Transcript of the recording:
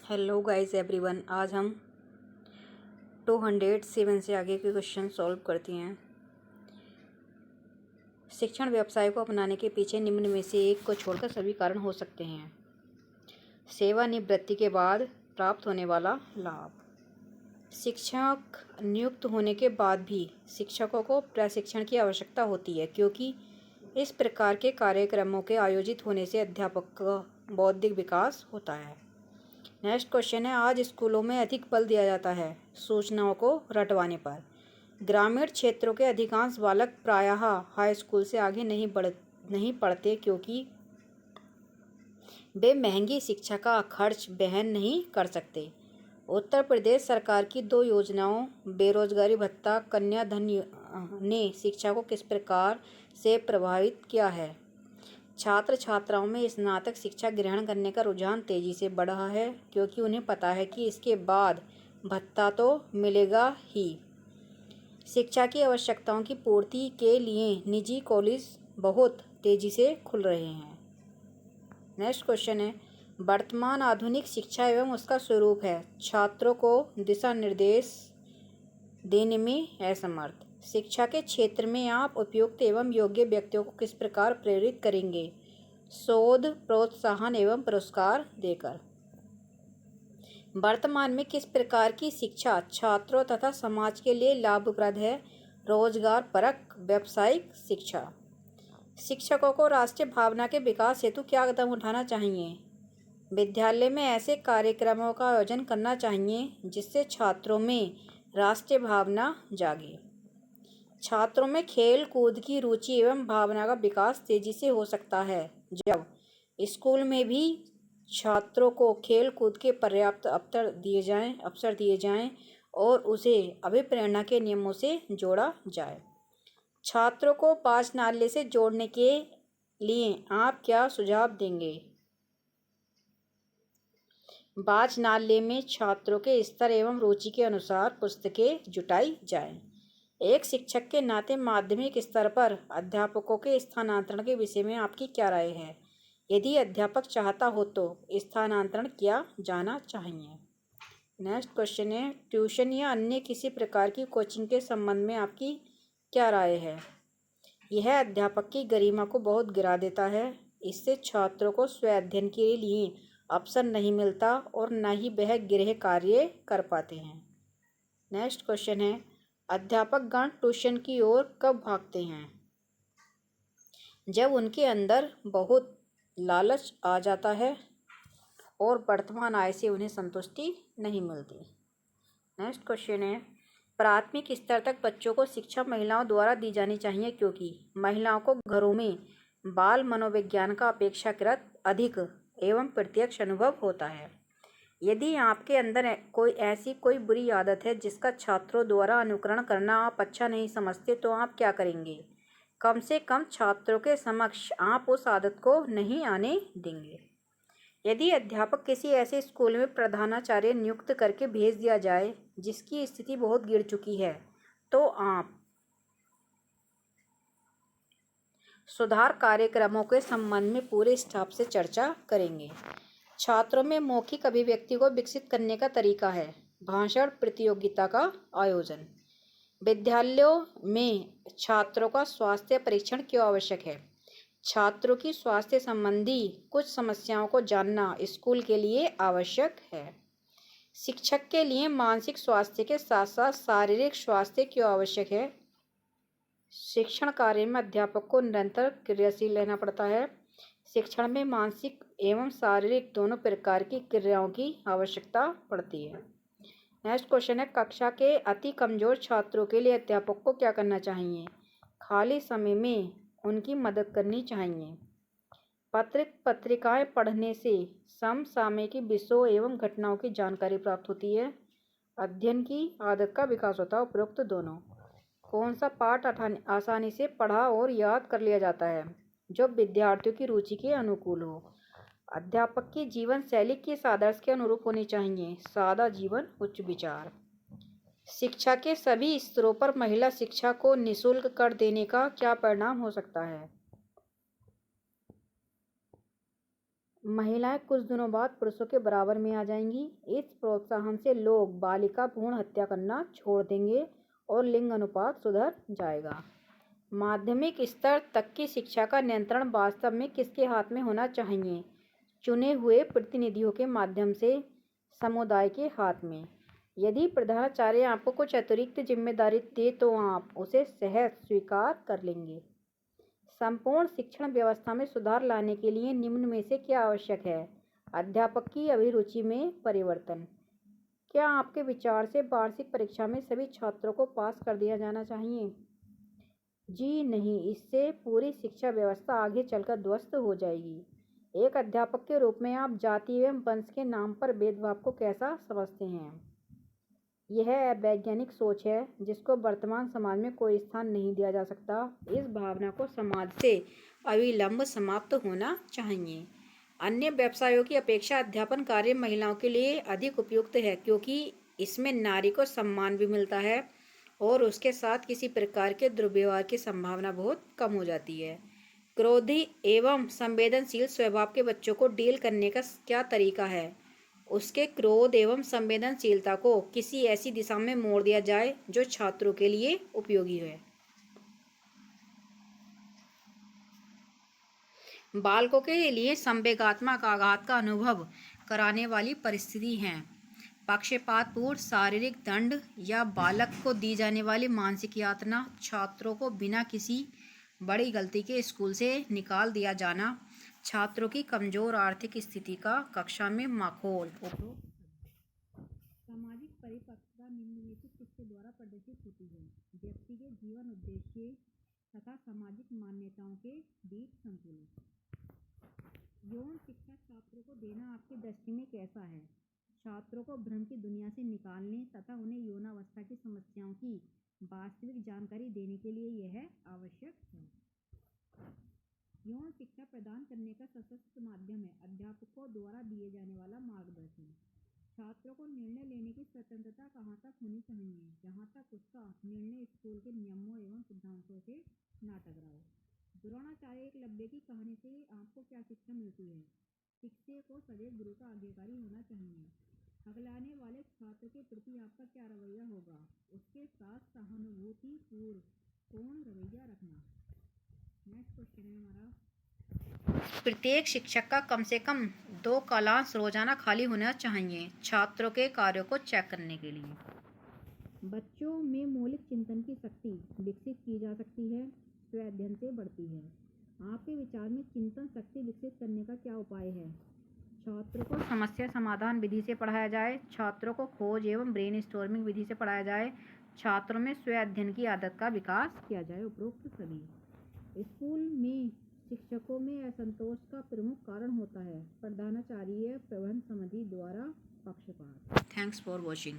Hello guys everyone, आज हम 207 से आगे के क्वेश्चन सॉल्व करते हैं। शिक्षण व्यवसाय को अपनाने के पीछे निम्न में से एक को छोड़कर सभी कारण हो सकते हैं। सेवानिवृत्ति के बाद प्राप्त होने वाला लाभ। शिक्षक नियुक्त होने के बाद भी शिक्षकों को प्रशिक्षण की आवश्यकता होती है, क्योंकि इस प्रकार के कार्यक्रमों के आयोजित होने से अध्यापक का बौद्धिक विकास होता है। नेक्स्ट क्वेश्चन है, आज स्कूलों में अधिक बल दिया जाता है सूचनाओं को रटवाने पर। ग्रामीण क्षेत्रों के अधिकांश बालक प्रायः हाई स्कूल से आगे नहीं पढ़ते, क्योंकि वे महंगी शिक्षा का खर्च वहन नहीं कर सकते। उत्तर प्रदेश सरकार की 2 योजनाओं बेरोजगारी भत्ता, कन्या धन ने शिक्षा को किस प्रकार से प्रभावित किया है? छात्र छात्राओं में स्नातक शिक्षा ग्रहण करने का रुझान तेजी से बढ़ रहा है, क्योंकि उन्हें पता है कि इसके बाद भत्ता तो मिलेगा ही। शिक्षा की आवश्यकताओं की पूर्ति के लिए निजी कॉलेज बहुत तेजी से खुल रहे हैं। नेक्स्ट क्वेश्चन है, वर्तमान आधुनिक शिक्षा एवं उसका स्वरूप है छात्रों को दिशा निर्देश देने में असमर्थ। शिक्षा के क्षेत्र में आप उपयुक्त एवं योग्य व्यक्तियों को किस प्रकार प्रेरित करेंगे? शोध, प्रोत्साहन एवं पुरस्कार देकर। वर्तमान में किस प्रकार की शिक्षा छात्रों तथा समाज के लिए लाभप्रद है? रोजगार परक व्यावसायिक शिक्षा। शिक्षकों को राष्ट्रीय भावना के विकास हेतु क्या कदम उठाना चाहिए? विद्यालय में ऐसे कार्यक्रमों का आयोजन करना चाहिए जिससे छात्रों में राष्ट्रीय भावना जागे। छात्रों में खेल कूद की रुचि एवं भावना का विकास तेजी से हो सकता है जब स्कूल में भी छात्रों को खेल कूद के पर्याप्त अवसर दिए जाएं और उसे अभिप्रेरणा के नियमों से जोड़ा जाए। छात्रों को वाचनालय से जोड़ने के लिए आप क्या सुझाव देंगे? वाचनालय में छात्रों के स्तर एवं रुचि के अनुसार पुस्तकें जुटाई जाएं। एक शिक्षक के नाते माध्यमिक स्तर पर अध्यापकों के स्थानांतरण के विषय में आपकी क्या राय है? यदि अध्यापक चाहता हो तो स्थानांतरण किया जाना चाहिए। नेक्स्ट क्वेश्चन है, ट्यूशन या अन्य किसी प्रकार की कोचिंग के संबंध में आपकी क्या राय है? यह अध्यापक की गरिमा को बहुत गिरा देता है। इससे छात्रों को स्व अध्ययन के लिए अवसर नहीं मिलता और न ही वह गृह कार्य कर पाते हैं। नेक्स्ट क्वेश्चन है, अध्यापक गण ट्यूशन की ओर कब भागते हैं? जब उनके अंदर बहुत लालच आ जाता है और वर्तमान आय से उन्हें संतुष्टि नहीं मिलती। नेक्स्ट क्वेश्चन है, प्राथमिक स्तर तक बच्चों को शिक्षा महिलाओं द्वारा दी जानी चाहिए, क्योंकि महिलाओं को घरों में बाल मनोविज्ञान का अपेक्षाकृत अधिक एवं प्रत्यक्ष अनुभव होता है। यदि आपके अंदर कोई बुरी आदत है जिसका छात्रों द्वारा अनुकरण करना आप अच्छा नहीं समझते, तो आप क्या करेंगे? कम से कम छात्रों के समक्ष आप उस आदत को नहीं आने देंगे। यदि अध्यापक किसी ऐसे स्कूल में प्रधानाचार्य नियुक्त करके भेज दिया जाए जिसकी स्थिति बहुत गिर चुकी है, तो आप सुधार कार्यक्रमों के संबंध में पूरे स्टाफ से चर्चा करेंगे। छात्रों में मौखिक अभिव्यक्ति को विकसित करने का तरीका है भाषण प्रतियोगिता का आयोजन। विद्यालयों में छात्रों का स्वास्थ्य परीक्षण क्यों आवश्यक है? छात्रों की स्वास्थ्य संबंधी कुछ समस्याओं को जानना स्कूल के लिए आवश्यक है। शिक्षक के लिए मानसिक स्वास्थ्य के साथ साथ शारीरिक स्वास्थ्य क्यों आवश्यक है? शिक्षण कार्य में अध्यापक को निरंतर क्रियाशील रहना पड़ता है। शिक्षण में मानसिक एवं शारीरिक दोनों प्रकार की क्रियाओं की आवश्यकता पड़ती है। नेक्स्ट क्वेश्चन है, कक्षा के अति कमजोर छात्रों के लिए अध्यापक को क्या करना चाहिए? खाली समय में उनकी मदद करनी चाहिए। पत्रिकाएं पढ़ने से समसामयिक विषयों एवं घटनाओं की जानकारी प्राप्त होती है। अध्ययन की आदत का विकास होता है। उपरोक्त दोनों। कौन सा पाठ आसानी से पढ़ा और याद कर लिया जाता है? जो विद्यार्थियों की रुचि के अनुकूल हो। अध्यापक की जीवन शैली किस आदर्श के अनुरूप होनी चाहिए? सादा जीवन उच्च विचार। शिक्षा के सभी स्तरों पर महिला शिक्षा को निःशुल्क कर देने का क्या परिणाम हो सकता है? महिलाएं कुछ दिनों बाद पुरुषों के बराबर में आ जाएंगी। इस प्रोत्साहन से लोग बालिका भ्रूण हत्या करना छोड़ देंगे और लिंग अनुपात सुधर जाएगा। माध्यमिक स्तर तक की शिक्षा का नियंत्रण वास्तव में किसके हाथ में होना चाहिए? चुने हुए प्रतिनिधियों के माध्यम से समुदाय के हाथ में। यदि प्रधानाचार्य आपको कुछ अतिरिक्त जिम्मेदारी दे तो आप उसे सहज स्वीकार कर लेंगे। संपूर्ण शिक्षण व्यवस्था में सुधार लाने के लिए निम्न में से क्या आवश्यक है? अध्यापक की अभिरुचि में परिवर्तन। क्या आपके विचार से वार्षिक परीक्षा में सभी छात्रों को पास कर दिया जाना चाहिए? जी नहीं, इससे पूरी शिक्षा व्यवस्था आगे चलकर ध्वस्त हो जाएगी। एक अध्यापक के रूप में आप जाति एवं वंश के नाम पर भेदभाव को कैसा समझते हैं? यह अवैज्ञानिक सोच है जिसको वर्तमान समाज में कोई स्थान नहीं दिया जा सकता। इस भावना को समाज से अविलंब समाप्त होना चाहिए। अन्य व्यवसायों की अपेक्षा अध्यापन कार्य महिलाओं के लिए अधिक उपयुक्त है क्योंकि इसमें नारी को सम्मान भी मिलता है और उसके साथ किसी प्रकार के दुर्व्यवहार की संभावना बहुत कम हो जाती है। क्रोधी एवं संवेदनशील स्वभाव के बच्चों को डील करने का क्या तरीका है? उसके क्रोध एवं संवेदनशीलता को किसी ऐसी दिशा में मोड़ दिया जाए जो छात्रों के लिए उपयोगी है। बालकों के लिए संवेगात्मक आघात का अनुभव कराने वाली परिस्थिति हैं पक्षपातपूर्ण शारीरिक दंड या बालक को दी जाने वाली मानसिक यातना, छात्रों को बिना किसी बड़ी गलती के स्कूल से निकाल दिया जाना, छात्रों की कमजोर आर्थिक स्थिति का कक्षा में माहौल। सामाजिक परिपक्वता निम्नलिखित किसके द्वारा प्रदर्शित होती है? व्यक्ति के जीवन उद्देश्य तथा सामाजिक मान्यताओं के बीच संतुलन। यौन शिक्षा छात्रों को देना आपकी दृष्टि में कैसा है? छात्रों को भ्रम की दुनिया से निकालने तथा उन्हें यौनावस्था की समस्याओं की वास्तविक जानकारी देने के लिए यह आवश्यक है। यौन शिक्षा प्रदान करने का सशक्त माध्यम है अध्यापकों द्वारा दिए जाने वाला मार्गदर्शन। छात्रों को निर्णय लेने की स्वतंत्रता कहाँ तक होनी चाहिए? जहाँ तक उसका निर्णय स्कूल के नियमों एवं सिद्धांतों से ना टकराए। द्रोणाचार्य एकलव्य की कहानी से आपको क्या शिक्षा मिलती है? शिक्षक को सदैव गुरु का आज्ञाकारी होना चाहिए। अगलाने वाले छात्र के प्रति आपका क्या रवैया होगा? उसके साथ सहानुभूतिपूर्ण रवैया रखना। नेक्स्ट क्वेश्चन है हमारा, प्रत्येक शिक्षक का कम से कम 2 कालांश रोजाना खाली होना चाहिए छात्रों के कार्यों को चेक करने के लिए। बच्चों में मौलिक चिंतन की शक्ति विकसित की जा सकती है, स्वाध्ययन से बढ़ती है। आपके विचार में चिंतन शक्ति विकसित करने का क्या उपाय है? छात्रों को समस्या समाधान विधि से पढ़ाया जाए, छात्रों को खोज एवं ब्रेनस्टॉर्मिंग विधि से पढ़ाया जाए, छात्रों में स्वाध्ययन की आदत का विकास किया जाए। उपरोक्त सभी। स्कूल में शिक्षकों में असंतोष का प्रमुख कारण होता है प्रधानाचार्य प्रबंध समिति द्वारा पक्षपात। Thanks for watching.